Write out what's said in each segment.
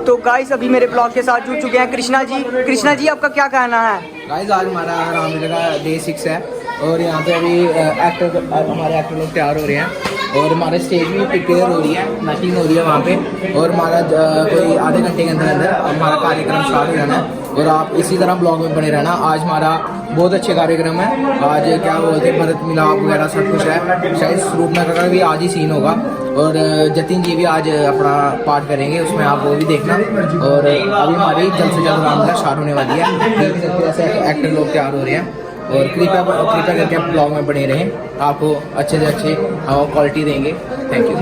तो गाइस अभी मेरे ब्लॉग के साथ जुड़ चुके हैं कृष्णा जी। कृष्णा जी आपका क्या कहना है? गाइस आज हमारा रामलीला का डे 6 है और यहाँ पे अभी हमारे एक्टर लोग तैयार हो रहे हैं और हमारे स्टेज भी प्रिपेयर हो रही है, मैचिंग हो रही है वहाँ पे। और हमारा कोई आधे घंटे के अंदर अंदर हमारा कार्यक्रम स्टार्ट हो जाना है और आप इसी तरह ब्लॉग में बने रहना। आज हमारा बहुत अच्छे कार्यक्रम है। आज क्या बोलते हैं भरत मिलाप वगैरह सब कुछ है। शायद स्वरूपनगर का भी आज ही सीन होगा और जतिन जी भी आज अपना पार्ट करेंगे, उसमें आप वो भी देखना। और अभी हमारी जल्द से जल्द रामलीला स्टार्ट होने वाली है। ऐसे एक्टर लोग तैयार हो रहे हैं और कृपया करके आप ब्लॉग में बने रहें, आपको अच्छे से अच्छे क्वालिटी देंगे। Thank you.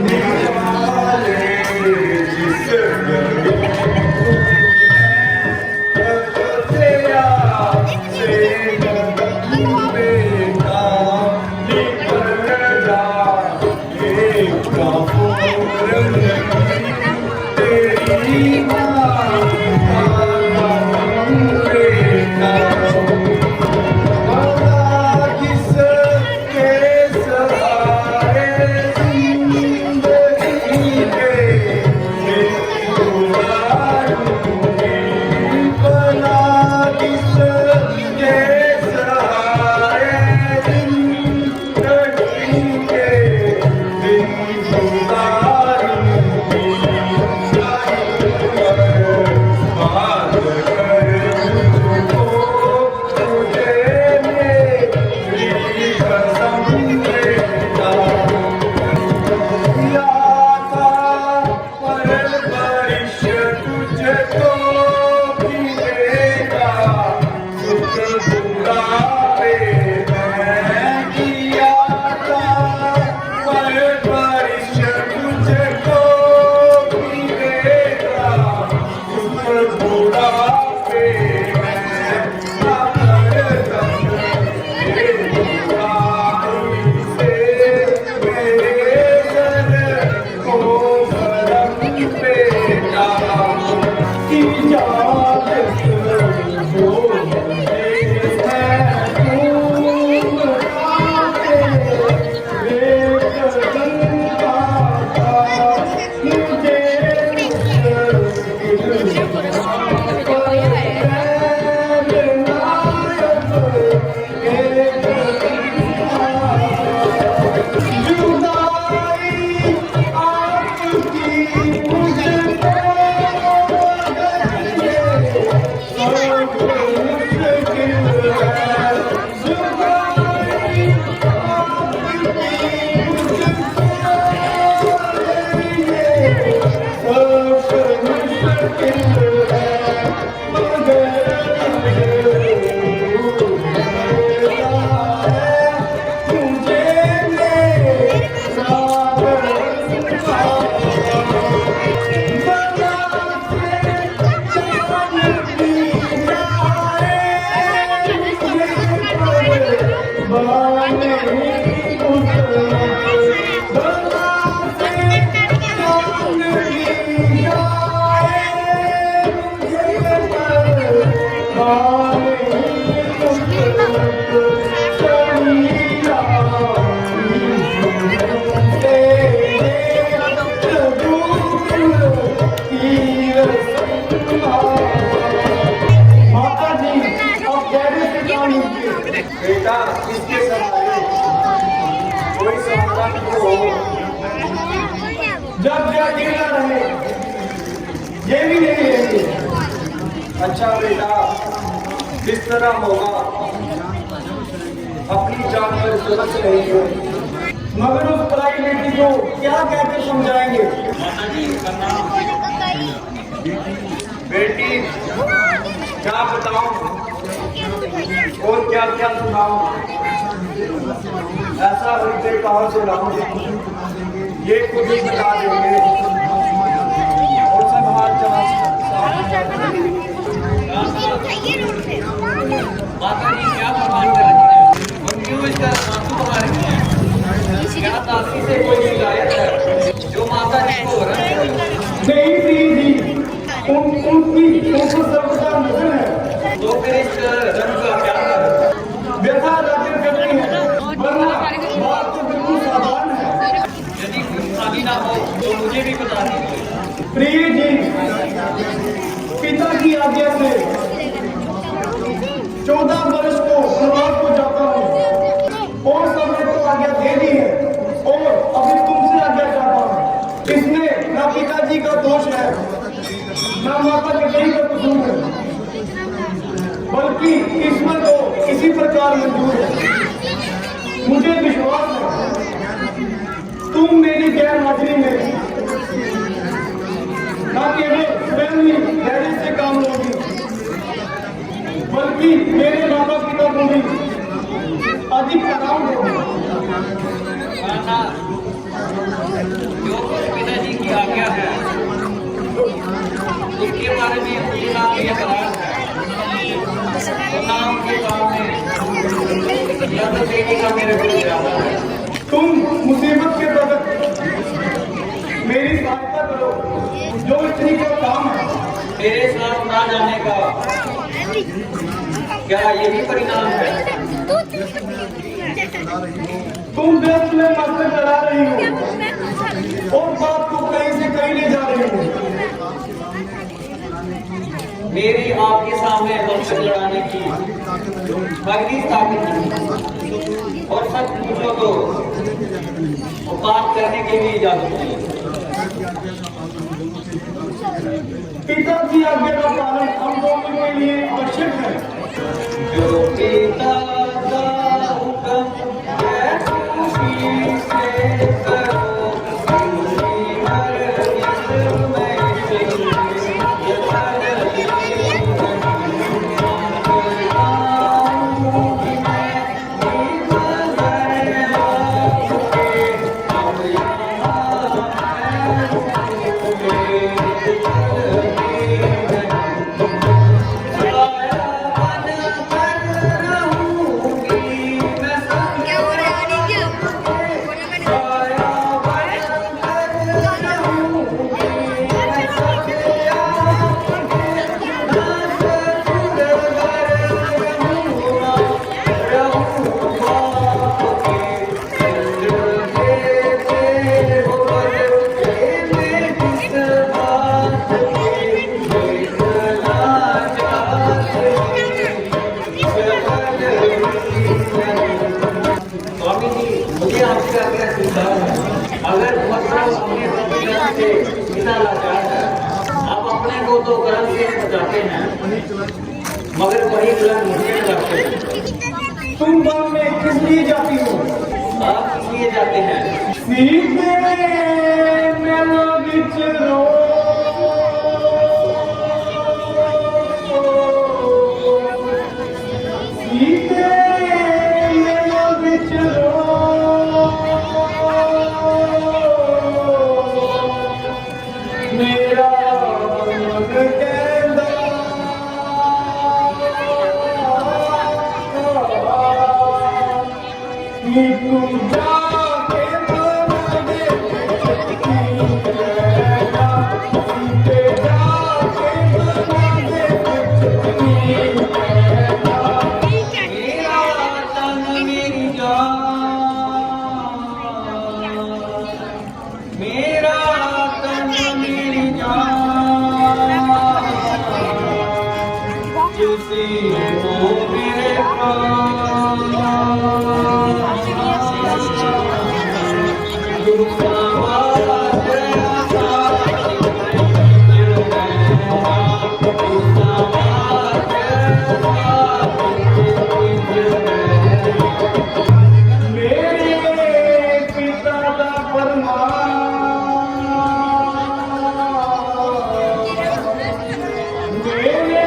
जब अकेला रहे ये भी नहीं लेंगे। अच्छा बेटा जिस तरह होगा अपनी जान पर सुरक्ष रहेंगे, मगर उस पराई बेटी को क्या कहकर समझाएंगे? बेटी क्या बताऊं और क्या क्या सुनाऊं, ऐसा हृदय कहाँ से लाऊं, ये खुद ही बता देंगे। और सब हाथ चला माता जी क्या फरमान कर रही है और क्यों इस तरह आंसू बहा रही है? क्या दासी से कोई शिकायत है जो माता जी को हो रहा है? नहीं जी, उनको सर्वदा नजर है। तो फिर इस रंग का क्या है? व्यथा जाकर करती है वरना बात तो बिल्कुल साधारण है। यदि कुछ खाली ना हो तो मुझे भी बता दीजिए। प्रिय जी इसमें ना पिताजी का दोष है ना माता कटई का कसूर है, बल्कि किस्मत को इसी प्रकार मंजूर है। मुझे विश्वास है तुम मेरी गैर हाजिरी में ना केवल स्वयं ही धैर्य से काम लोगी, बल्कि मेरे माता पिता को भी अधिक आराम होगा। जो कुछ पिताजी की आज्ञा है उसके बारे में मुझे ना ये करार है और ना उनके सामने या तो देने का मेरे को इरादा है। तुम मुसीबत के वक्त मेरी सहायता करो, जो इतनी का काम है। तेरे साथ ना जाने का क्या यही परिणाम है? तुम देश में मत चला रही हो और बात को कहीं से कहीं ले जा रही हो। मेरी आपके सामने मकसद लड़ाने की भगनी ताकत नहीं और सच पूछो तो बात करने की भी इजाजत नहीं। पिताजी आज्ञा का पालन हम दोनों के लिए आवश्यक है। जो पिता का हुक्म है उसी से करो, उसी हर इसमें स्वामी जी, मुझे आपसे आग्रह स्वीकार है। अगर मतलब अपने संविधान से इतना लाचार है, आप अपने को तो ग्रंथ से बचाते हैं मगर वही ग्रंथ मुझे रखते हैं। तुम गांव में किस लिए जाती हो? आप किस लिए जाते हैं? सीधे मेरा विचरो सीधे मेरा विचरो मेरा मन कहता कि तुम जाके बना दे सीधे जाके बना दे मेरा तन मेरी जान, मेरा तन मेरी जान, किसी को मेरे प्राण मेरे पिता का फरमान मेरे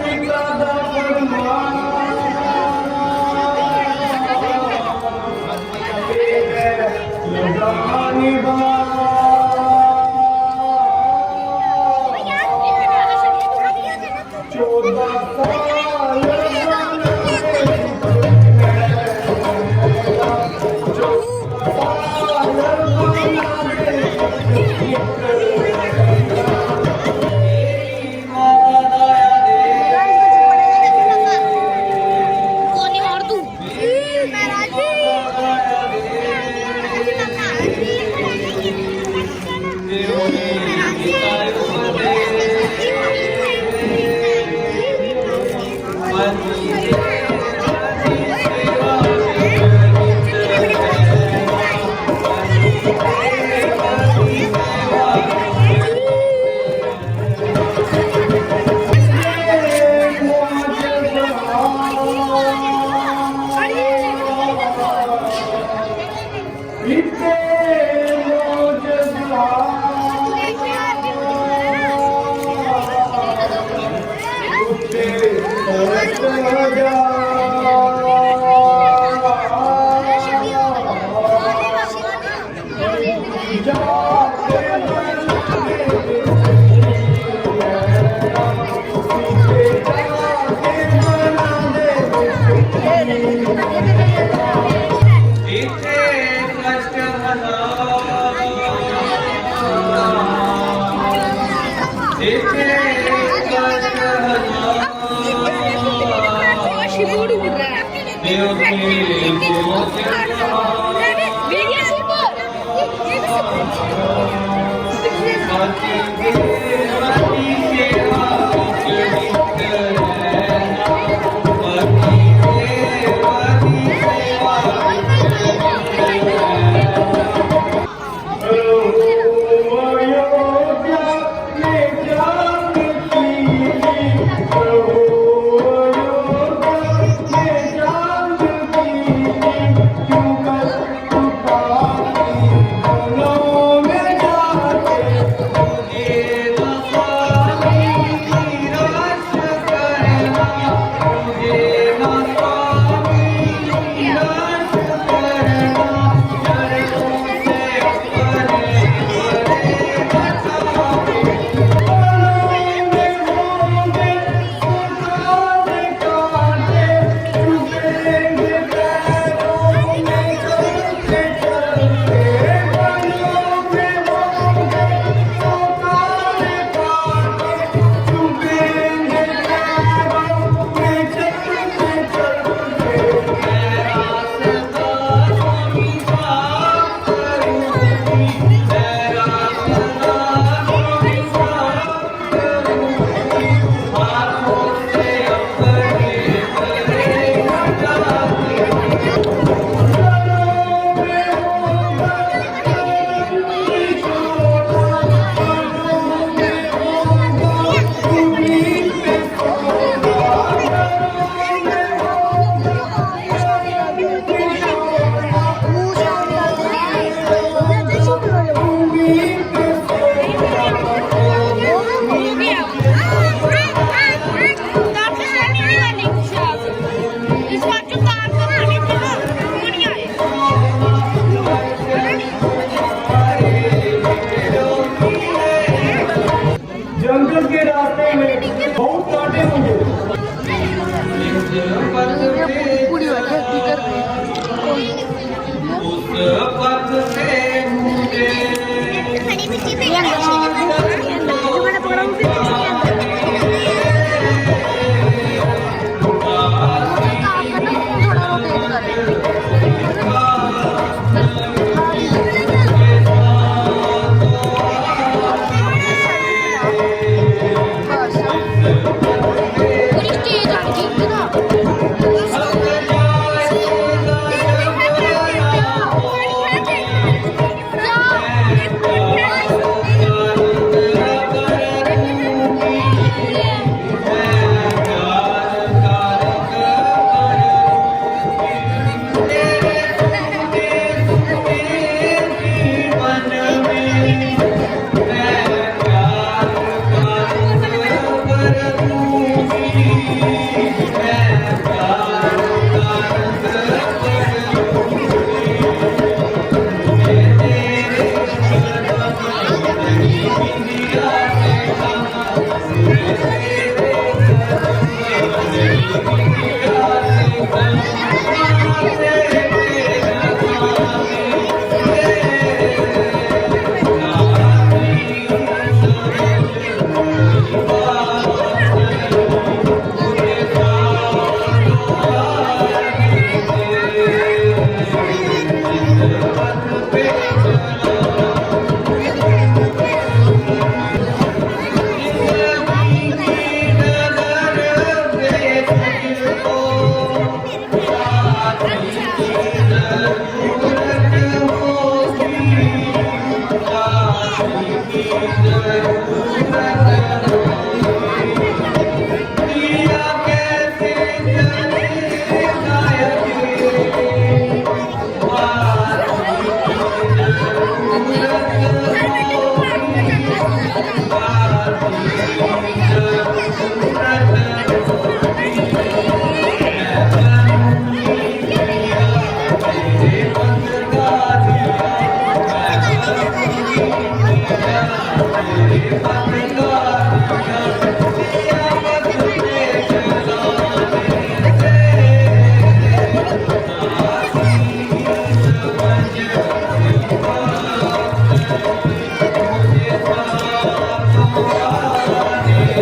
पिता का फरमान जंगल के रास्ते में बहुत कांटे होंगे।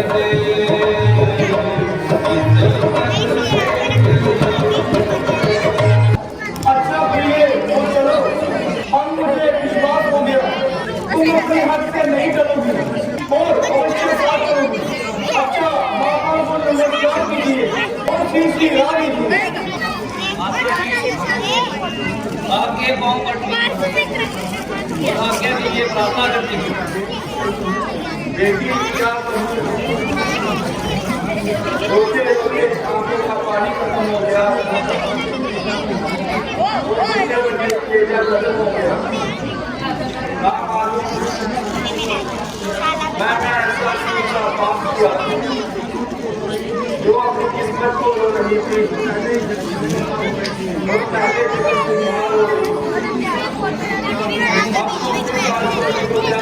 अच्छा प्रिय तो चलो, अब मुझे विश्वास हो गया तुम अपने हक से नहीं चलोगी और अवश्य साथ करोगी। अच्छा माता को नमस्कार कीजिए और तीसरी राह लीजिए। आपके पाँव पड़ती आज्ञा दीजिए, प्रार्थना करती हूँ। बेटी क्या कहूँ, रोते रोते आंखों का पानी खत्म हो गया, केला खत्म हो गया। मैंने ऐसा सोचा पाप किया जो अपनी किस्मत को रो रही थी और पहले जगत से बीमार हो गई,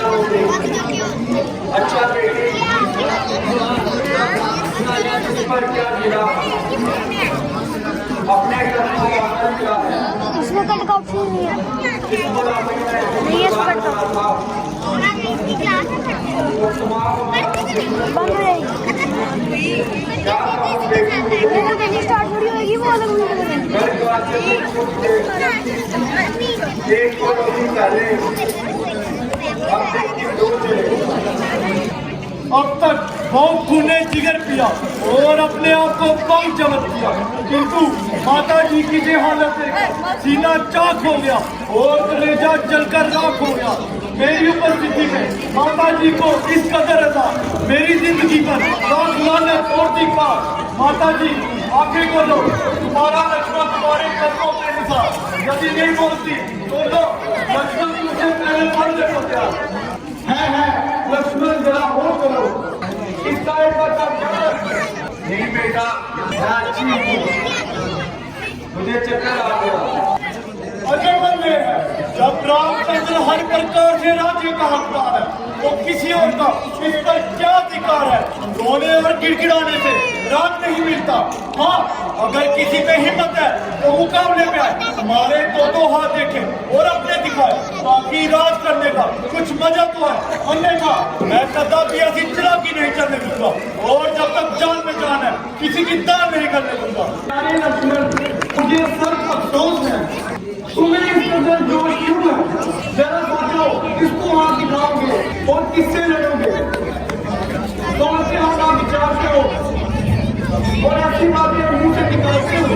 हो गई। अच्छा बेटी तुझ पर क्या गिरा, अपने कर्मों का फल क्या है? इसमें कल का ऑप्शन नहीं है। इस बुढ़ापे में नहीं है इसमें तो। था बंद हो जाएगी। क्या कहूँ बेटी मुझे, वो नहीं स्टार्ट थोड़ी होगी, वो अलग वीडियो में। घर द्वार से छूट के एक को नहीं पहले अब देखिए दो चले। अब तक बहुत खूने जिगर पिया और अपने आप को बहुत जमत किया, किंतु माता जी की ये हालत है, सीना चाक हो गया और कलेजा जलकर राख हो गया। मेरी उपस्थिति में माता जी को इस कदर अदा मेरी जिंदगी पर लाख लानत और धिक्कार। माता जी आंखें खोलो, तुम्हारा लक्ष्मण तुम्हारे कदमों पे निशान, यदि नहीं बोलती तो लो लक्ष्मण तुझे पहले पढ़ने को तैयार है। लक्ष्मण जरा हो करो, इस गाय का नहीं बेटा, मुझे चक्कर आ गया। अजय बंदे है, जब रामचंद्र हर प्रकार से राज्य का हकदार है तो किसी और का इस पर क्या अधिकार है? रोने और गिड़गिड़ाने से रात नहीं मिलता। हाँ, अगर किसी पे हिम्मत है तो मुकाबले पे आए, हमारे दो हाथ देखे और अपने दिखाए, बाकी राज करने का कुछ मजा तो है। अन्यथा मैं कदापि ऐसी चलाकी नहीं चलने दूंगा और जब तक जान में जान है किसी की दान नहीं करने दूंगा। अरे लक्ष्मण, मुझे सब अफसोस है, तुम्हें इस कदर जोश क्यों है? जरा सोचो, किसको हाथ दिखाओगे और किससे लड़ोगे? कौन से होगा विचारते हो और ऐसी बातें मुंह से निकालते हो?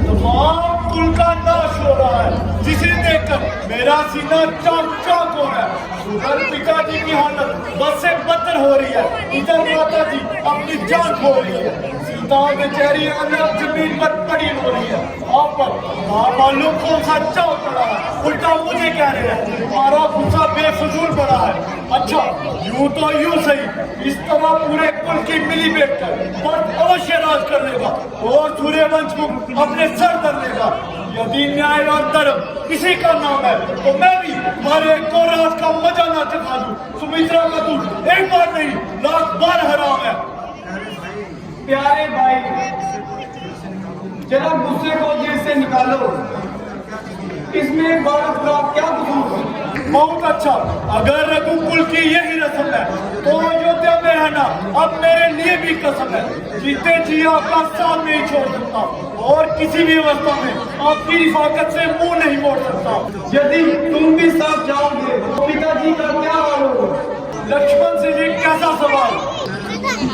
तमाम कुल का नाश हो रहा है, जिसे देखकर मेरा सीना चाक चाक हो रहा है। उधर पिताजी की हालत बस से बदतर हो रही है, इधर माता जी अपनी जान खो रही है, सीता बेचारी अलग जमीन पर पड़ी हो रही है। आप पर मालूम कौन सा चाव पड़ा है, उल्टा मुझे कह रहे हैं तुम्हारा गुस्सा बेफजूल पड़ा है। अच्छा यूं तो यूं सही, इस तरह पूरे कुल की मिली बैठ कर पर अवश्य राज कर लेगा और सूर्यवंश को अपने सर कर लेगा। यदि न्याय और धर्म किसी का नाम है तो मैं भी तुम्हारे को राज का मजा ना चखा दूं। सुमित्रा का दूध एक बार नहीं लाख बार हराम है। प्यारे भाई, जरा गुस्से को दिल से निकालो, इसमें भारत का क्या कसूर है? बहुत अच्छा, अगर रघुकुल की यही रस्म है तो अयोध्या में रहना अब मेरे लिए भी कसम है। जीते जी आपका साथ नहीं छोड़ सकता और किसी भी अवस्था में आपकी रिफाकत से मुंह नहीं मोड़ सकता। यदि तुम भी साथ जाओगे तो पिताजी का क्या हाल होगा? लक्ष्मण से ये कैसा सवाल?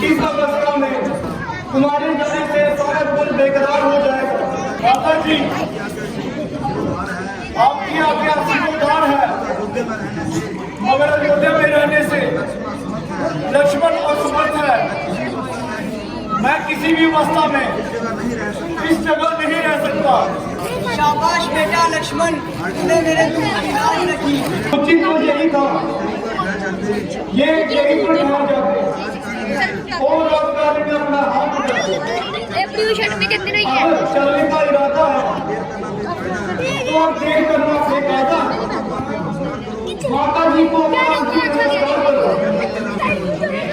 इस अवस्था में तुम्हारे जाने से सारा कुल बेकरार हो जाएगा। माता जी आपकी आज्ञा स्वीकार है, मगर अयोध्या में रहने से लक्ष्मण असमर्थ है। मैं किसी भी अवस्था में इस जगह नहीं रह सकता। शाबाश बेटा लक्ष्मण, तूने मेरे दुख की नाम रखी। उचित तो यही था, ये यही पर ठान जाते और राजकाज में अपना हाथ उठाते। ब्लू शर्ट में कितने नहीं है? अगर चलने का इरादा है तो आप देख करना बेकायदा। माता जी को नमस्कार करो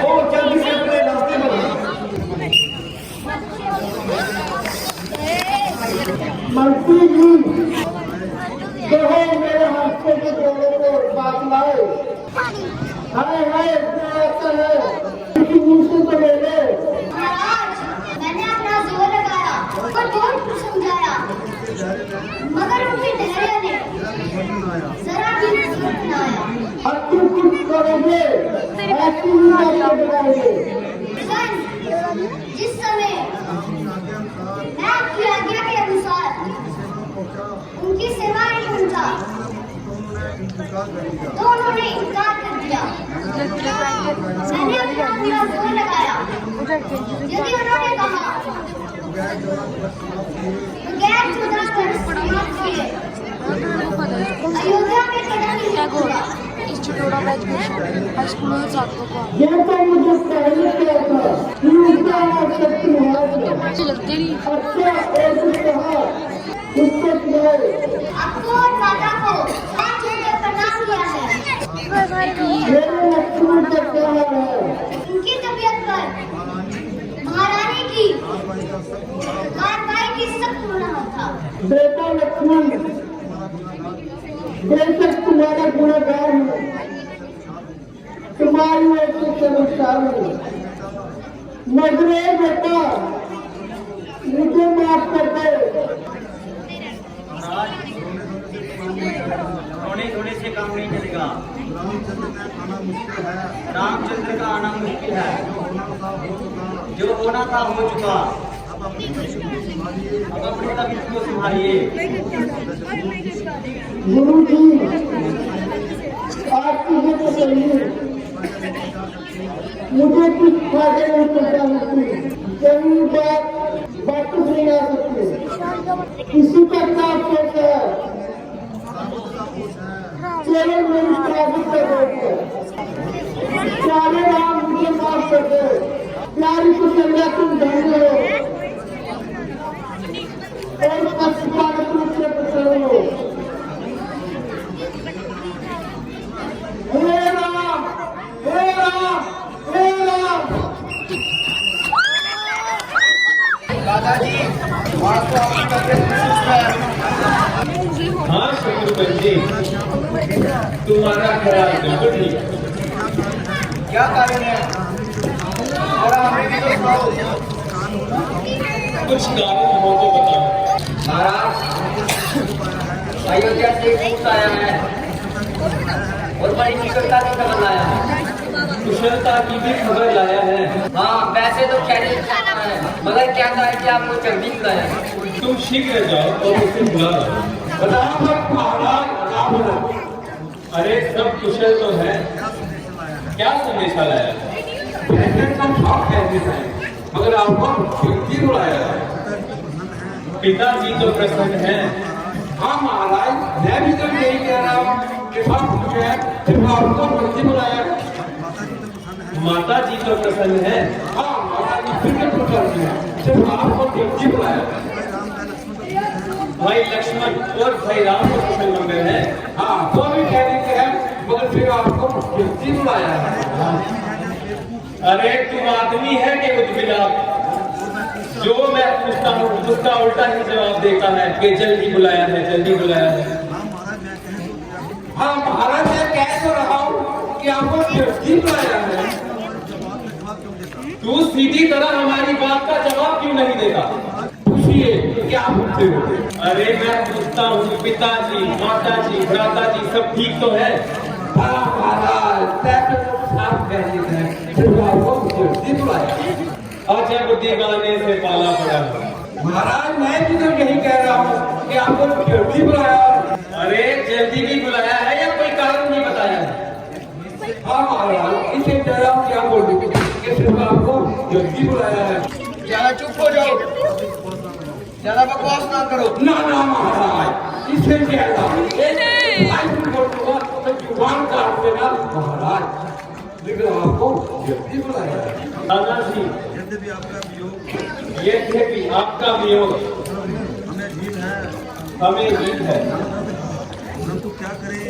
और जल्दी से अपने रास्ते बढ़ो। मंत्री जी कहो मेरे हाथ के जोड़ों को बात लाए। हाय हाय ऐसा है किसी मुझसे तो ले ले। महाराज, मैंने अपना जोर लगाया और बहुत समझाया, मगर उनके धैर्य ने जरा भी नहीं अपनाया। अब तुम कुछ करोगे ऐसी ही बातें बनाओगे। जिस समय मैं आपकी आज्ञा के अनुसार उनकी सेवा नहीं उनका, तो उन्होंने इनकार कर दिया। मैंने अपना पूरा जोर लगाया। यदि उन्होंने कहा गैर 14 वर्ष समाप्त किए, अयोध्या में कदम नहीं रखूंगा। ये तो मुझे पहले क्या था कि उसका शत्रु है। अच्छा और कहा उसको सुनाए। आपको और माता को हाथ जोड़कर प्रणाम किया है। मेरे लक्ष्मण का क्या है? उनकी तबीयत पर महारानी की कार्रवाई की सख्त होना था। बेटा लक्ष्मण, बेशक तुम्हारा गुनहगार हूँ, तुम्हारी ऐसी समस्या हूँ, मगर बेटा मुझे माफ कर दे। रोने से काम नहीं चलेगा। रामचंद्र का आना मुश्किल है। जो होना था हो चुका। अब अपने तबीयत को संभालिए। गुरु जी आपकी ये तो सही है, मुझे कुछ फायदे नहीं पहुंचा सकती, कई बात वापस नहीं आ सकती। इसी का क्या अफसोस है? चलो मेरी स्वागत कर देते, सारे राम मुझे माफ कर दे। प्यारी को कन्या तुम ढंग हो और पक्षपात रूप से प्रसन्न हो। हे राम, हे राम, हे राम। दादाजी आपको आपकी तबीयत महसूस है? हाँ शत्रुघ्न जी, तुम्हारा ख्याल बिल्कुल ठीक है। क्या कारण है? जरा हमें भी तो सुनाओ। कुछ कारण हो तो बताओ। महाराज, अयोध्या से एक दूत आया है और बड़ी कुशलता की खबर लाया है। कुशलता की भी खबर लाया है। हाँ, वैसे तो खैरियत है, मगर कहता है कि आपको जल्दी बुलाया है। तुम शीघ्र जाओ और उसे बुला लो। बताओ मत महाराज, क्या बोला? अरे सब कुशल तो है, क्या संदेशा लाया? मगर आपको क्यों बुलाया है? पिताजी तो प्रसन्न हैं। हाँ महाराज, मैं भी तो यही कह रहा हूँ कि सब कुछ है, सिर्फ आपको क्यों बुलाया? माता जी तो प्रसन्न हैं। हाँ माता जी फिर भी प्रसन्न है, सिर्फ आपको क्यों बुलाया? भाई लक्ष्मण और भाई राम को कुशल मंगल है। हाँ तो भी कहते हैं, मगर फिर आपको क्यों बुलाया है? अरे तुम आदमी है कि उद्बिला? जो मैं पूछता हूँ उसका उल्टा ही जवाब देता है कि जल्दी बुलाया है, जल्दी बुलाया है। हाँ महाराज, मैं कह तो रहा हूँ कि आपको क्यों बुलाया है? तू सीधी तरह हमारी बात का जवाब क्यों नहीं देता? पूछिए क्या पूछते हो? अरे मैं पूछता हूँ पिताजी, माताजी, भ्राताजी सब ठीक तो है? हाँ महाराज, पैसे तो साफ कह देते हैं, सिर्फ आपको क्यों बुलाया? अजब दीवाने से पाला पड़ा। महाराज मैं भी तो यही कह रहा हूँ कि आपको क्यों बुलाया? अरे जल्दी भी बुलाया है या कोई कारण नहीं बताया है? हाँ महाराज, इसे जरा क्या बोलूं कि सिर्फ आपको जल्दी बुलाया है। ज्यादा चुप हो जाओ, ज्यादा बकवास ना करो। ना ना महाराज, इसे ज्यादा बोलूंगा तो जुबान काट देना महाराज, लेकिन आपको जल्दी बुलाया है। दादाजी, यद्यपि आपका वियोग यद्यपि आपका वियोग हमें गीत है, हमें गीत है, परंतु क्या करें,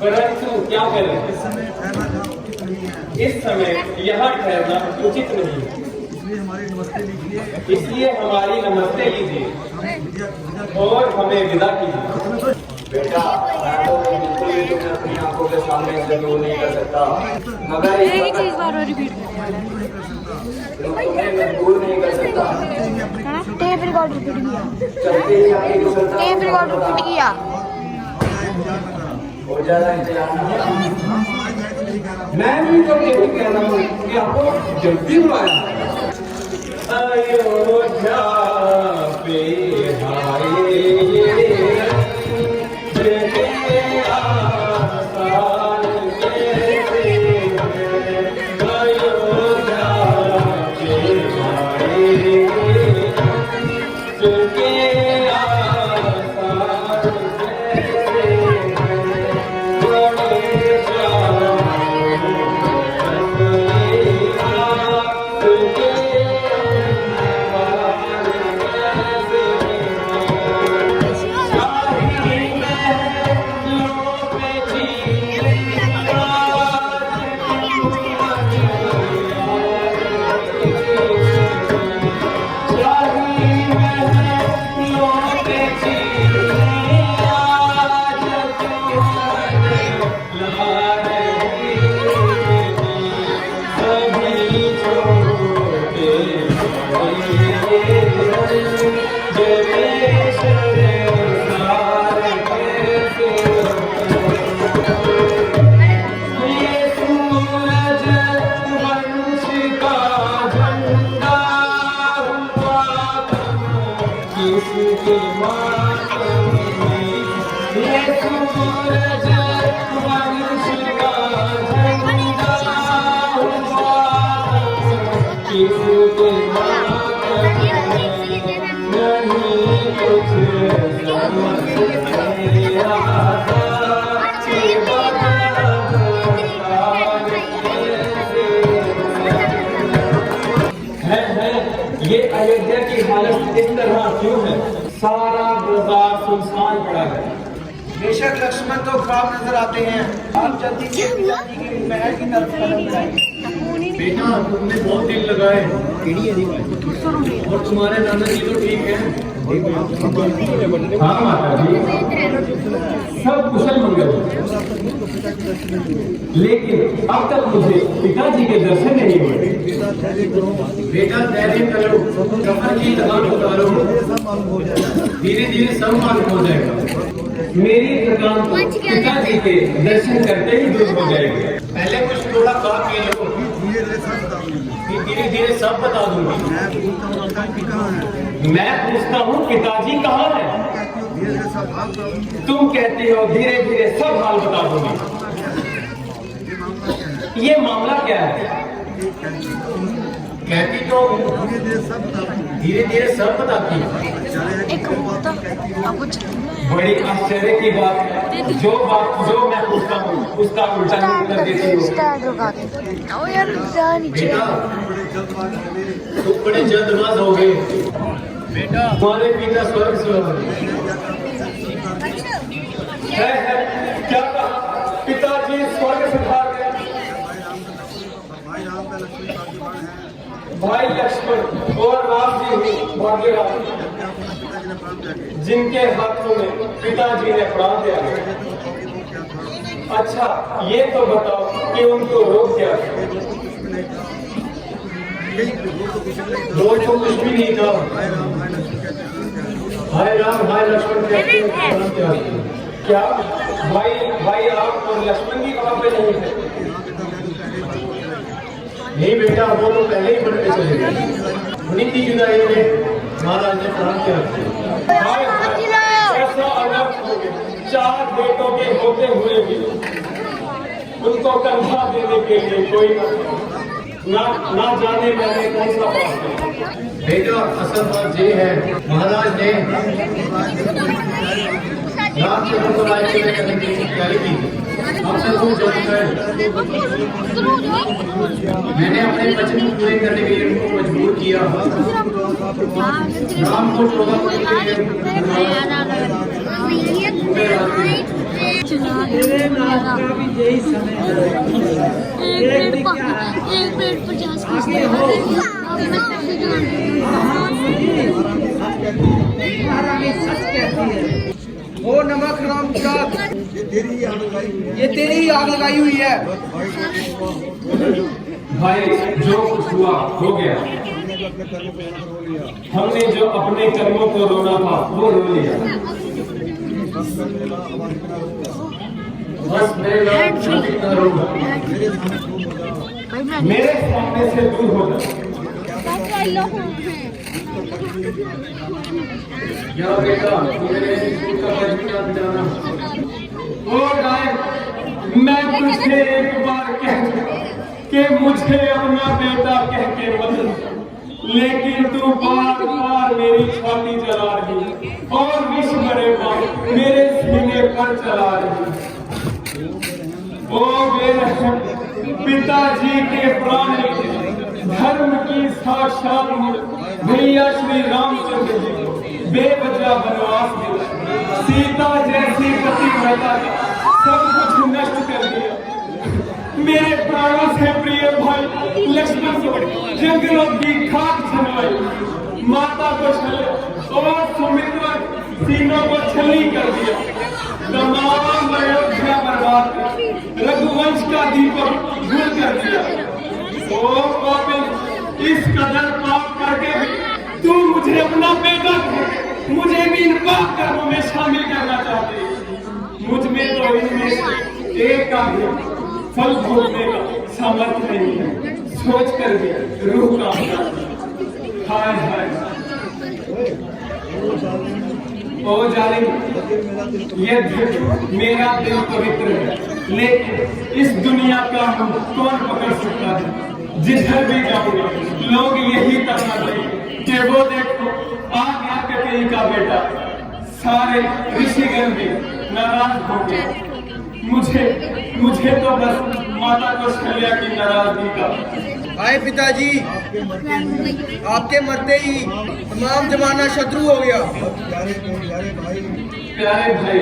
परंतु क्या करें? इस समय ठहरना जहाँ उचित नहीं है, इस समय यहाँ ठहरना उचित नहीं है। इसलिए हमारी नमस्ते लीजिए, इसलिए हमारी नमस्ते लीजिए हमें विदा और हमें विदा कीजिए। बेटा मैं तो बिल्कुल भी को मैं अपनी आंखों के सामने से दूर नहीं कर सकता, मगर इस चीज बार रिपीट तुम्हें मजबूर नहीं कर सकता। टेप रिकॉर्ड रिपीट किया चलते ही अपनी कुशलता टेप रिकॉर्ड रिपीट किया और ज्यादा इंतजार न करो। मैं भी तो यही कह रहा हूँ कि आपको जल्दी बुलाया। अयोध्या पे आए ये ये अयोध्या की हालत इस तरह क्यों है? सारा बाजार सुनसान पड़ा है। बेशक लक्ष्मण तो खराब नजर आते हैं, आप जल्दी से पिताजी के महल की तरफ कदम बढ़ाएं। बेटा तुमने बहुत दिल लगाए और तुम्हारे नाना जी तो ठीक है। हाँ माता जी सब कुशल मंगल, लेकिन अब तक मुझे पिताजी के दर्शन नहीं हुए। बेटा धैर्य करो, सफर की थकान उतारो, धीरे धीरे सब मालूम हो जाएगा। मेरी थकान पिताजी के दर्शन करते ही दूर हो जाएगी। पहले कुछ थोड़ा खा पी लो, धीरे धीरे सब बता दूंगी। मैं पूछता हूँ पिताजी कहाँ है? तुम कहती हो धीरे धीरे सब हाल बता दूंगी। ये मामला क्या है? कहती तो धीरे धीरे सब बताती है। बड़ी आश्चर्य की बात है, जो मैं पूछता हूँ उसका उल्टा उत्तर देती हो। बेटा तुम बड़े जल्दबाज हो गए। बेटा तुम्हारे पिता स्वर्ग से है क्या कहा? पिताजी स्वर्ग से भाग गए। भाई लक्ष्मण और राम जी भाग्यवान जिनके हाथों में पिताजी ने प्राण दिया। अच्छा ये तो बताओ कि उनको रोग क्या है? रोग तो कुछ भी नहीं था। हाय राम हाय लक्ष्मण कहते हैं। क्या भाई राम और लक्ष्मण भी वहां पे नहीं थे? नहीं बेटा वो तो पहले ही बढ़ते चले गए। उन्हीं की जुदाई में महाराज ने प्राण त्याग। ऐसा अनर्थ हो गया, 4 बेटों के होते हुए भी उनको कंधा देने के लिए कोई ना जाने मैंने कौन सा पास किया। बेटा असल बात ये है, महाराज ने राम से करने की तैयारी की। हम सब मैंने अपने वचन को पूरे करने के लिए उनको मजबूर किया। राम को 14 ओ नमक हराम जात, ये तेरी ही आग लगाई हुई है। ये तेरी ही आग लगाई हुई है। भाई जो कुछ हुआ हो गया। हमने जो अपने कर्मों को रोना था वो रो लिया। बस मेरे सामने से दूर हो जा। क्या बेटा मेरे स्कूल का बचपना जाना। ओ गाय, मैं तुझे एक बार कह कि मुझे अपना बेटा कह के मत, लेकिन तू बार बार मेरी छाती जला रही और विष भरे बाण मेरे सीने पर चला रही। ओ मेरे पिताजी के प्राण धर्म की साक्षात भैया श्री रामचंद्र जी को बेवजह वनवास दिया। सीता जैसी पतिव्रता का सब कुछ नष्ट कर दिया। मेरे प्राणों से प्रिय भाई लक्ष्मण को जंगलों की खाक छलवाई, माता को छल और सुमित्रा सीनों को छली कर दिया। तमाम अयोध्या बर्बाद कर रघुवंश का दीपक गुल कर दिया। ओ पापी, इस कदर पाप करके भी तू मुझे अपना बेटा कह मुझे भी इन पाप कर्मों में शामिल करना चाहते। मुझ में तो इनमें से एक का भी फल भोगने का सामर्थ्य नहीं है। सोच कर भी रूह का हाय हाय। ओ जालिम, ये मेरा दिल पवित्र है, लेकिन इस दुनिया का हम कौन पकड़ सकता है। जिधर भी जाऊंगा लोग यही कहना चाहिए कि वो देखो आ गया ककई का बेटा। सारे ऋषिगण भी नाराज हो गए। मुझे तो बस माता कौशल्या की नाराजगी का। आए पिताजी, आपके मरते ही तमाम जमाना शत्रु हो गया। प्यारे भाई,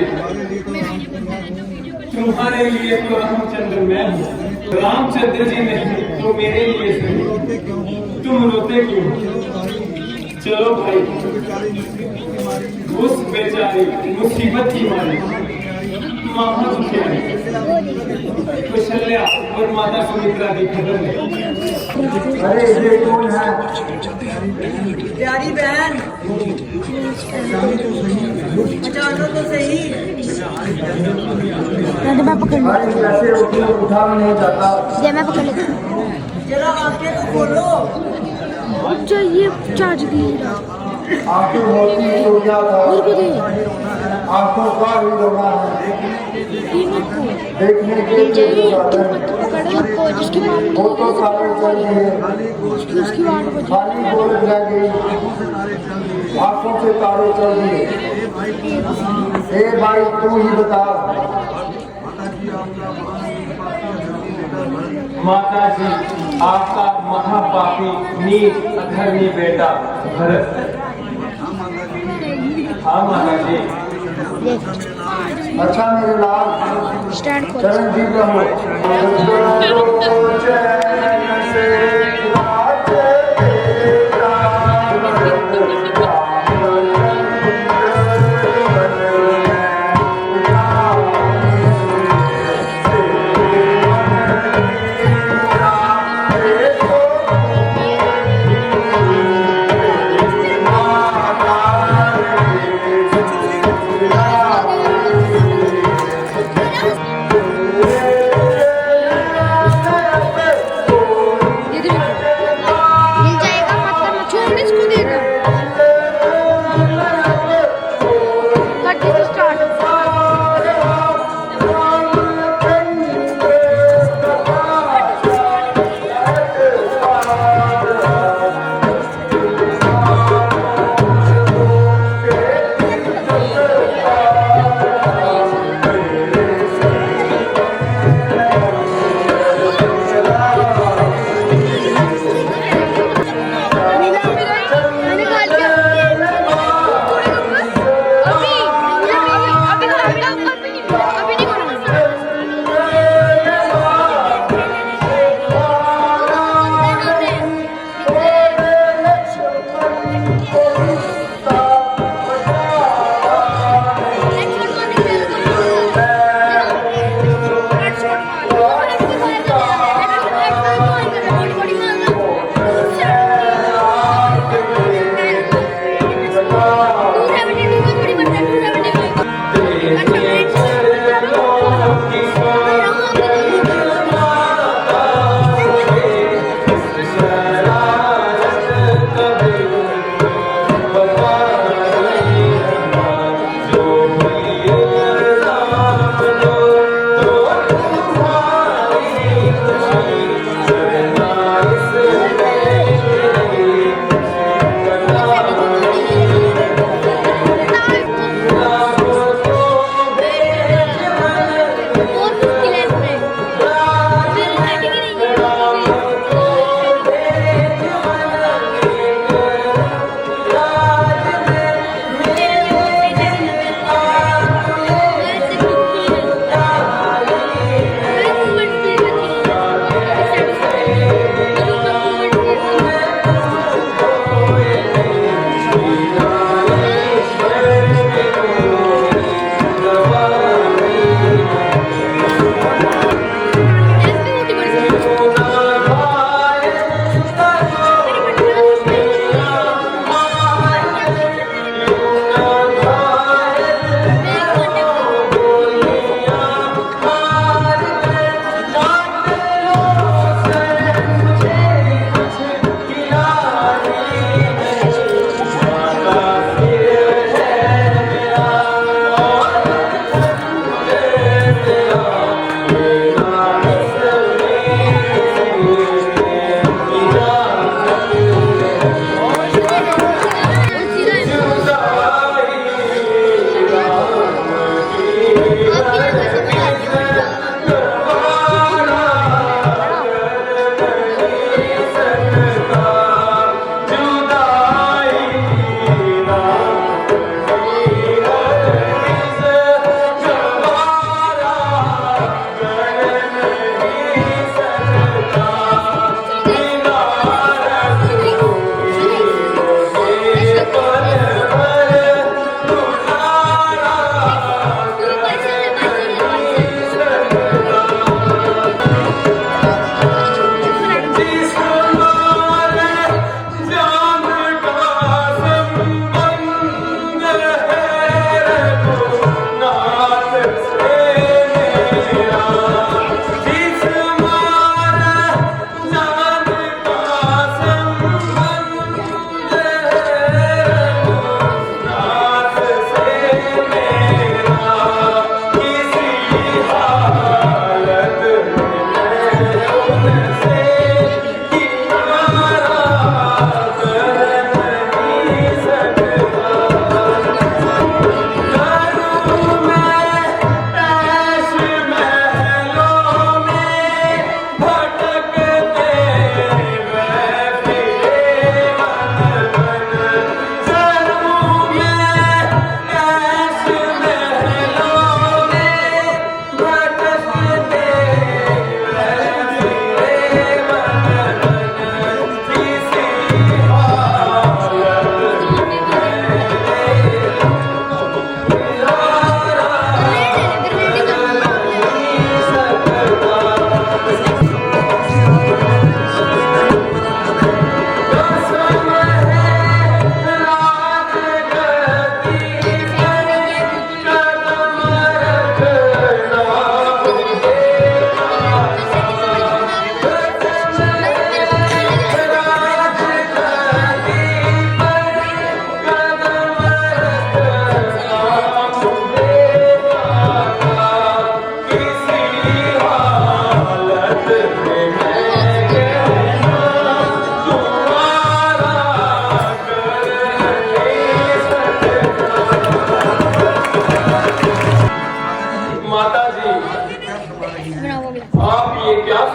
तुम्हारे लिए तो रामचंद्र मैं हूँ, रामचंद्र जी नहीं तो मेरे लिए सही। तुम रोते क्यों? चलो भाई, उस बेचारी मुसीबत की मारी कौशल्या और माता सुमित्रा की खबर है। अरे ये कौन है? प्यारी बहन, पहचानो तो सही। मैं पकड़ लूँ। अरे जैसे उठा नहीं जाता। ये मैं पकड़ लेती हूँ। जरा आके तो खोलो। अच्छा ये चार्ज दिया आंखें होती तो क्या था? मेरे को दे। आंखों का ही रोना है, ये मेरे को देखने के जय लिए तू मत पकड़ को जिसकी मां वो तो सारे चल दिए, उसकी वाट बजी। खाली बोल रह गई, आंखों से तारे चल दिए। ए भाई तू ही बता। माता जी, आपका महापापी नीच अधर्मी बेटा भरत। हाँ माता जी। अच्छा मेरे लाल, स्टैंड खोल। चरणजीत रहो।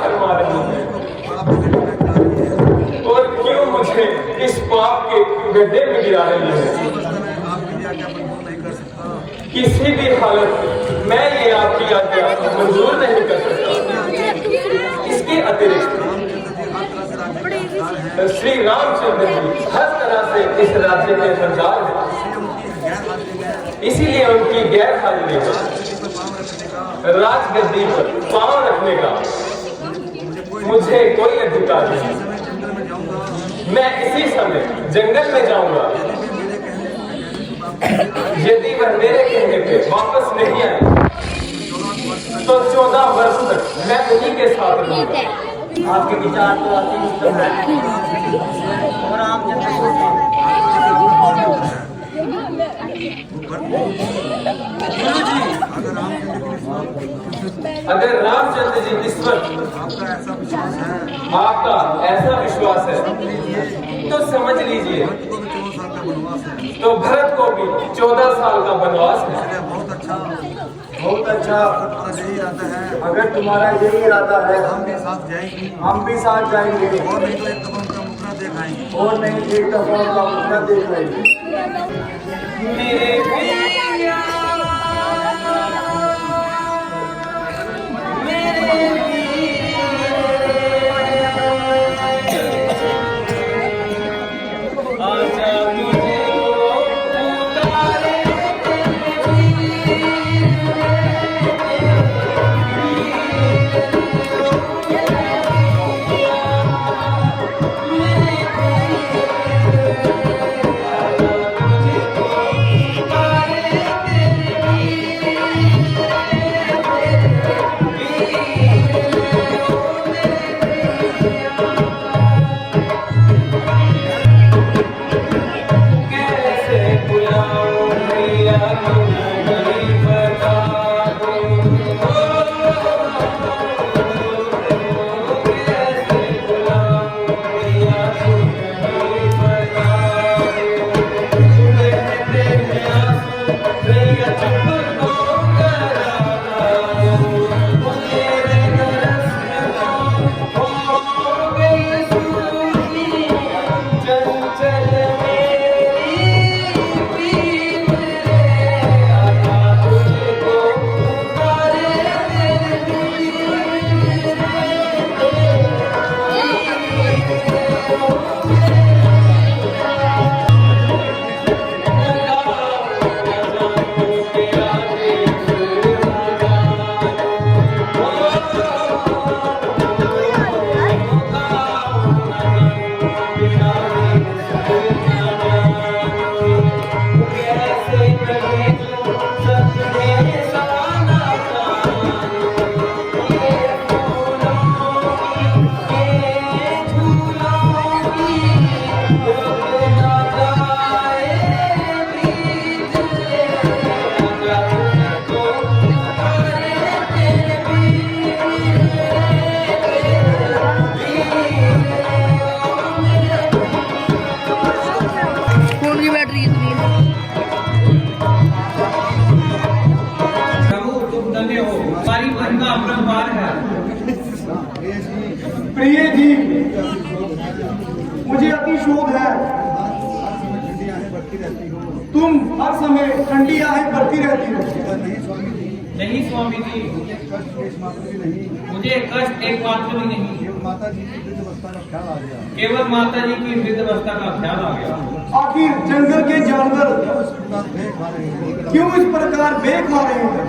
फरमा रही है और क्यों मुझे इस पाप के गड्ढे में गिरा रही है। किसी भी हालत में मैं ये आपकी आज्ञा मंजूर नहीं कर सकता। इसके अतिरिक्त श्री रामचंद्र जी हर तरह से इस राज्य के सरदार हैं, इसीलिए उनकी गैर हाजिरी में राजगद्दी पर पांव रखने का मुझे कोई अधिकार नहीं। मैं इसी समय जंगल में जाऊंगा। यदि वह मेरे कहने पे वापस नहीं आए तो 14 वर्ष तक मैं उन्हीं के साथ रहूंगा। आपके विचार तो अति और आप अगर रामचंद्र जी इस वक्त आपका ऐसा विश्वास है तो समझ लीजिए तो भरत को भी 14 साल का वनवास है। बहुत अच्छा। अगर तुम्हारा यही इरादा है हम भी साथ जाएंगे और नहीं तो एक दफा उनका मुखड़ा देख लेंगे। प्रिय जी मुझे अति शोध है। तुम हर समय ठंडी आहें भरती रहती हो। नहीं स्वामी जी, मुझे कष्ट एक मात्र भी नहीं। केवल माता जी की वृद्धावस्था का ख्याल आ गया। आखिर जंगल के जानवर क्यों इस प्रकार बेखा रहे हैं?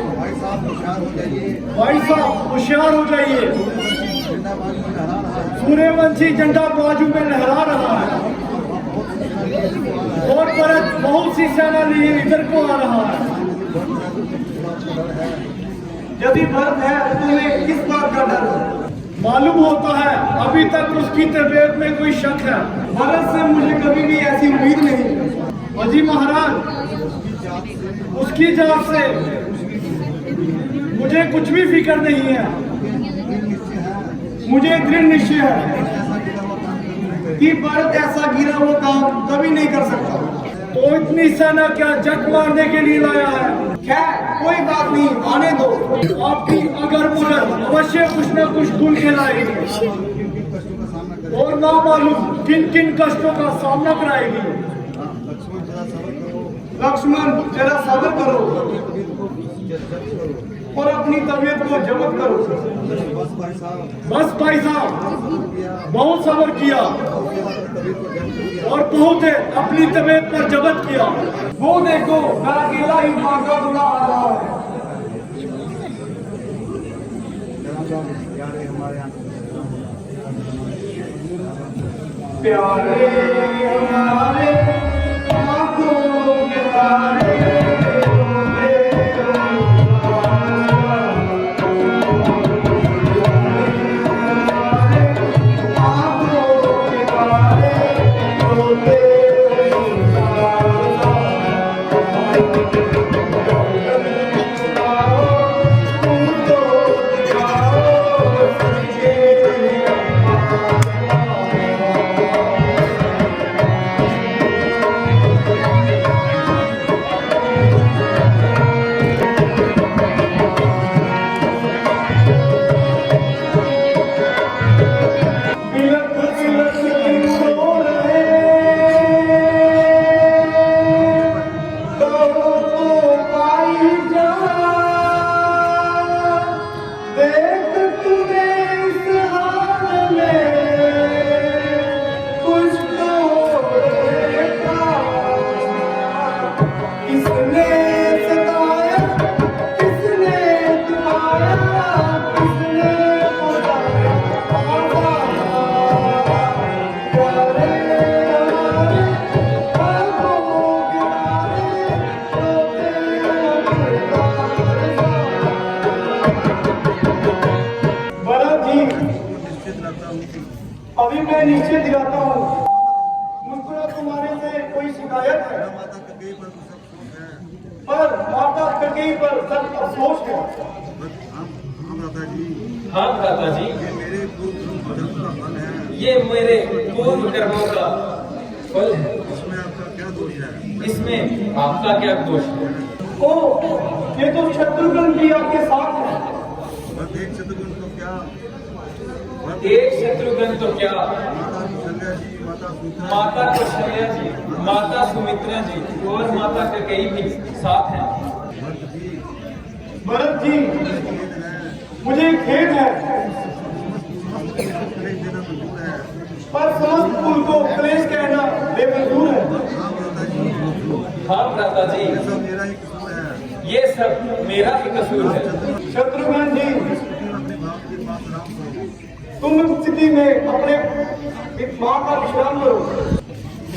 भाई साहब होशियार हो जाइए। सूर्यवंशी झंडा बाजू में लहरा रहा है और भरत बहुत सी सेना लिए इधर को आ रहा है। यदि भरत है तो तुम्हें किस बात का डर है? मालूम होता है अभी तक उसकी तबीयत में कोई शक है। भरत से मुझे कभी भी ऐसी उम्मीद नहीं। अजी महाराज, उसकी जात से मुझे कुछ भी फिक्र नहीं है। मुझे दृढ़ निश्चय है कि भरत ऐसा गिरा हुआ काम कभी नहीं कर सकता। तो इतनी सेना क्या जट मारने के लिए लाया है? खैर कोई बात नहीं, आने दो। आपकी अगर पुनर अवश्य कुछ न कुछ गुण खिलाएगी और ना मालूम किन किन कष्टों का सामना कराएगी। लक्ष्मण जरा सब्र करो और अपनी तबीयत को जब्त करो। बस भाई साहब, बहुत सब्र किया और बहुत है अपनी तबीयत पर जब्त किया। वो देखो मैं अकेला ही भागा बुला आ रहा है। प्यारे हमारे आंखों के तारे, अभी मैं नीचे दिलाता हूँ। मुझको तुम्हारे से कोई शिकायत है, पर माता ककई पर सब अफसोस है। हाँ भ्राता जी, ये मेरे पूर्व कर्मों का फल है। इसमें आपका क्या दोष है? ओ, ये तो शत्रुघ्न भी आपके साथ है। एक शत्रुघ्न तो क्या, माता कौशल्या जी, माता सुमित्रा जी और माता कैकेयी भी साथ हैं। भरत जी, मुझे खेद है, पर समस्त कुल को क्लेश कहना बेमंजूर है। हाँ भ्राता जी, ये सब मेरा ही कसूर है। शत्रुघ्न जी, तुम इस स्थिति में अपने माँ का विश्राम करो।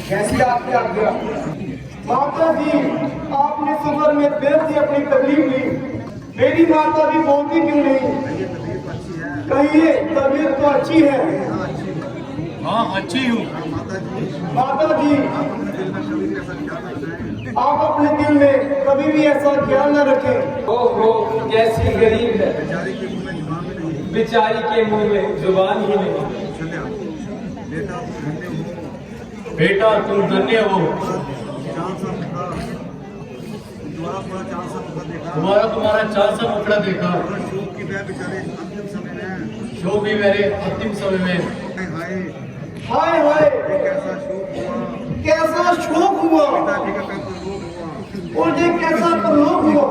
कैसी आपकी आज्ञा? माता जी, आपने सफर में देर से अपनी तकलीफ ली, मेरी माता भी बोलती क्यों नहीं? कहिए, तबीयत तो अच्छी है। हाँ अच्छी हूँ। माता जी, आप अपने दिल में कभी भी ऐसा ख्याल न रखें। ओहो, कैसी गरीब है, बेचारी के मुंह में जुबान ही नहीं। बेटा तुम धन्य हो, तुम्हारा 4 सा मुखड़ा देखा। शोक भी मेरे अंतिम समय में। हाय हाय, कैसा शोक हुआ और ये कैसा प्रलोभ हुआ।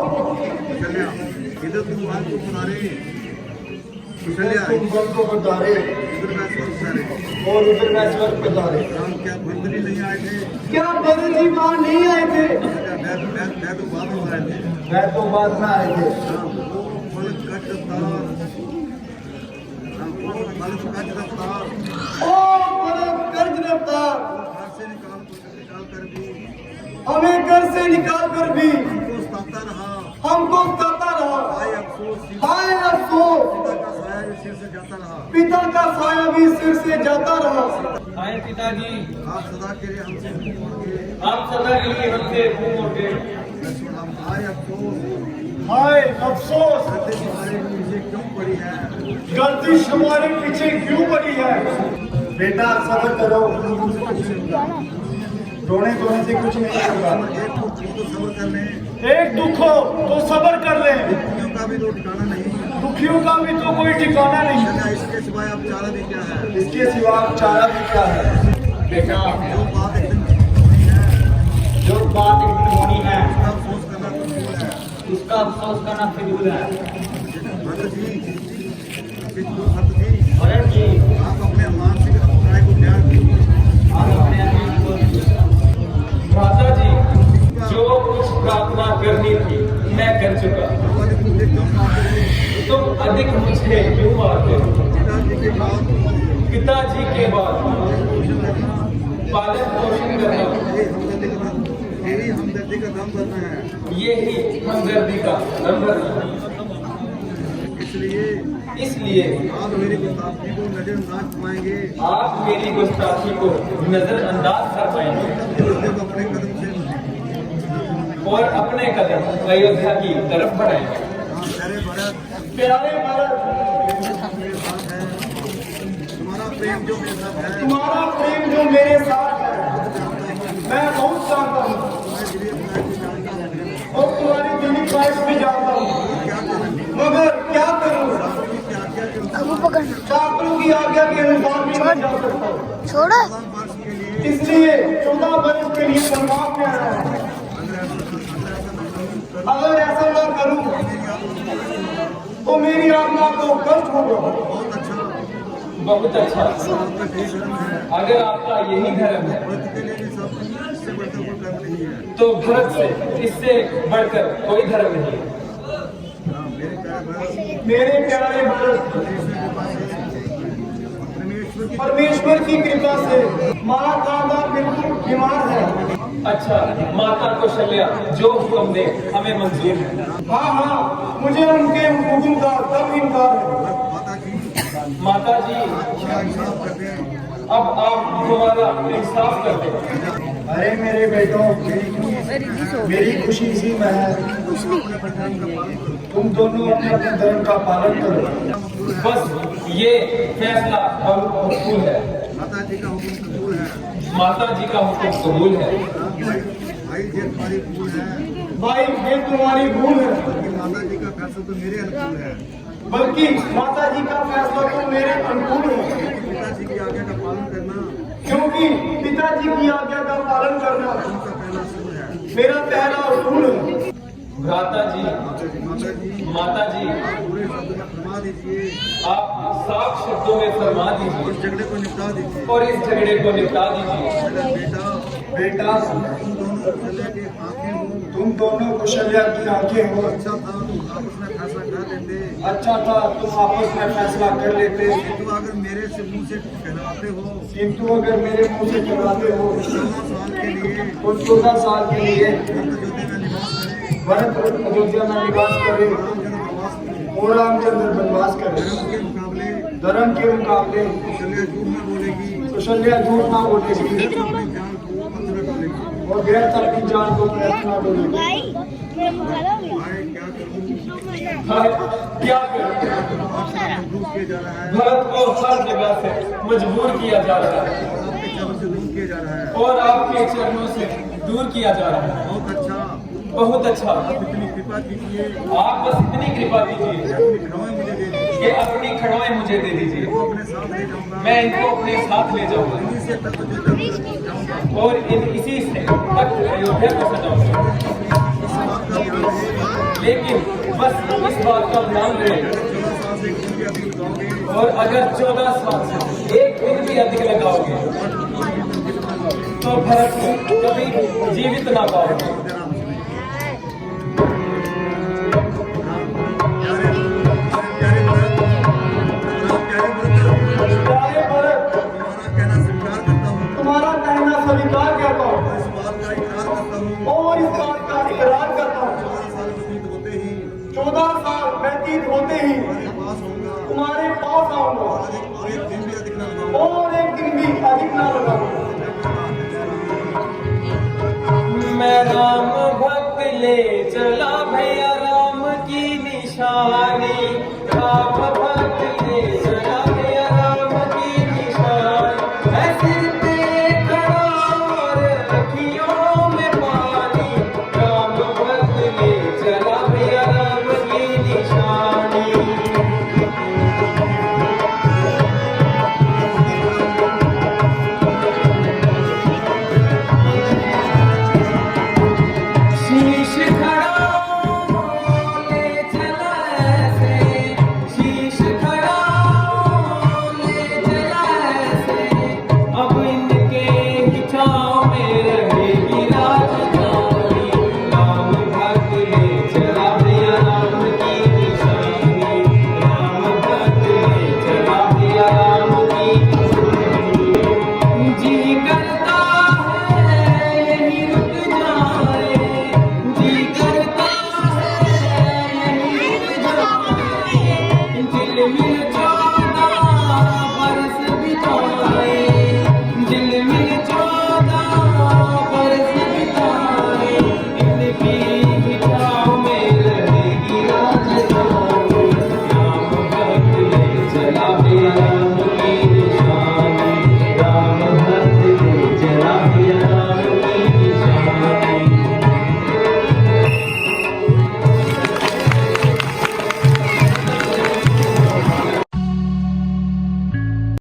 तुम बल को बधारे और उधर मैं स्वर्ग पधारे। क्या बदल जी वहाँ नहीं आए थे? मैं तो बाद में आए थे। ओ बड़े कर्ज रफ्तार, हमें घर से निकाल कर भी हमको सताता रहा। हाय अफसोस, पिता का साया भी सिर से जाता रहा। हाय पिताजी, आप सदा के लिए हमसे आप सदा के लिए हमसे मुंह मोड़े। हाय अफसोस, क्यों पड़ी है? गर्दिश हमारे पीछे क्यों पड़ी है? बेटा सब्र करो, रोने धोने से कुछ नहीं होगा। एक तो सब्र कर ले। एक दुख हो तो सब्र कर ले, दुखियों का भी तो ठिकाना नहीं, दुखियों का भी तो कोई ठिकाना नहीं, ना इसके सिवाय अब चारा भी क्या है। इसके सिवा चारा भी क्या है। बेटा, जो बात एकदम होनी है, जो बात एक दिन होनी है, उसका अफसोस करना फिजूल है। उसका अफसोस करना फिजूल है। भरत जी, भरत जी, आप अपने मानसिक अभिप्राय को ध्यान दीजिए। आप अपने आप को भ्राता जी, जो कुछ प्रार्थना करनी थी मैं कर चुका। मुझे क्यों मारते हो? तुम अधिक मुझे क्यों मारते हो? पिताजी के बाद पिताजी के बाद पालन पोषण करना, यही हमदर्दी का दम भरना है। यही हमदर्दी का दम भरना है। इसलिए आप मेरी गुस्ताखी को नजरअंदाज पाएंगे, आप मेरी गुस्ताखी को नजरअंदाज कर पाएंगे जब अपने कदम से और अपने कदम अयोध्या की तरफ बढ़ाएंगे। प्यारे भरत, प्यारे भरत, मेरे साथ है, तुम्हारा प्रेम जो मेरे साथ है, तुम्हारा प्रेम जो मेरे साथ है मैं बहुत जानता हूँ, और तुम्हारी दिली ख्वाहिश भी जानता हूँ, मगर क्या करूँ, अब पकड़ना शास्त्रों की आज्ञा के अनुसार भी नहीं जा सकता। छोड़ो। इसलिए 14 वर्ष के लिए वनवास में आया है। अगर ऐसा ना करूं तो मेरी आत्मा को कष्ट होगा। बहुत अच्छा। अगर आपका यही धर्म है तो भरत से इससे बढ़कर कोई धर्म नहीं है। मेरे प्यारे भरत, परमेश्वर की कृपा से मारा दादा बिल्कुल बीमार है। अच्छा, माता कौशल्या जो हुक्म दे हमें मंजूर है। हाँ, मुझे उनके हुक्म का तब इनकार है। माता जी, अब आप हमारा इंसाफ कर दें। अरे मेरे बेटों, मेरी खुशी इसी में है, तुम दोनों अपने अपने धर्म का पालन करो। बस ये फैसला बहुत मकबूल है। माता जी का हुक्म कबूल है। माता जी का हुक्म कबूल है। भाई ये तुम्हारी भूल है, भाई ये तुम्हारी भूल है, कि माता जी का फैसला तो मेरे अनुकूल है। बल्कि माता जी का फैसला तो मेरे अनुकूल है, पिताजी की आज्ञा का पालन करना क्योंकि पिताजी की आज्ञा का पालन करना उनका पहला असूल है। मेरा पहला असूल है। भ्राता जी, माता जी, पूरे शब्द में फरमा दीजिए, आप साफ शब्दों में फरमा दीजिए इस झगड़े को निपटा दीजिए। और इस झगड़े को निपटा दीजिए। मेरा बेटा, तुम दोनों कौशल्या की आंखें हो, तुम दोनों कौशल्या की आंखें हो। अच्छा था तुम आपस में फैसला कर लेते, अच्छा था तुम आपस में फैसला कर लेते, तो अगर मेरे से मुंह से कहलाते हो किंतु अगर मेरे मुंह से कहलाते हो 14 साल के लिए तो 14 साल के लिए भरत अयोध्या में निवास भरत अयोध्या में निवास करें, करे वनवास करें। और रामचंद्र बनवास करे। धर्म के मुकाबले कौशल्या झूठ न बोलेगी, कौशल्या झूठ न बोलेगी, और गैर अपनी जान को व्यर्थ न डोलेगी। भाई मेरा मुंह काला हो गया। हाँ, क्या करूं? भरत को हर जगह से मजबूर किया जा रहा है और आपके चरणों से दूर किया जा रहा है। बहुत अच्छा। आप बस इतनी कृपा कीजिए कि अपनी खड़ोएं मुझे दे दीजिए, मैं इनको अपने साथ ले जाऊंगा और इसी से तख्त अयोध्या को सजाऊंगा। लेकिन बस इस बात का ध्यान रहे, और अगर 14 साल से एक दिन भी अधिक लगाओगे तो भरत को कभी जीवित ना पाओगे। प्यारे भरत, तुम्हारा कहना स्वीकार करता हूँ और इस बात का इकरार करता हूँ। 14 साल व्यतीत होते ही तुम्हारे पास आऊंगा और एक दिन भी अधिक ना लगाऊंगा। मैं राम भक्त ले चला भैया,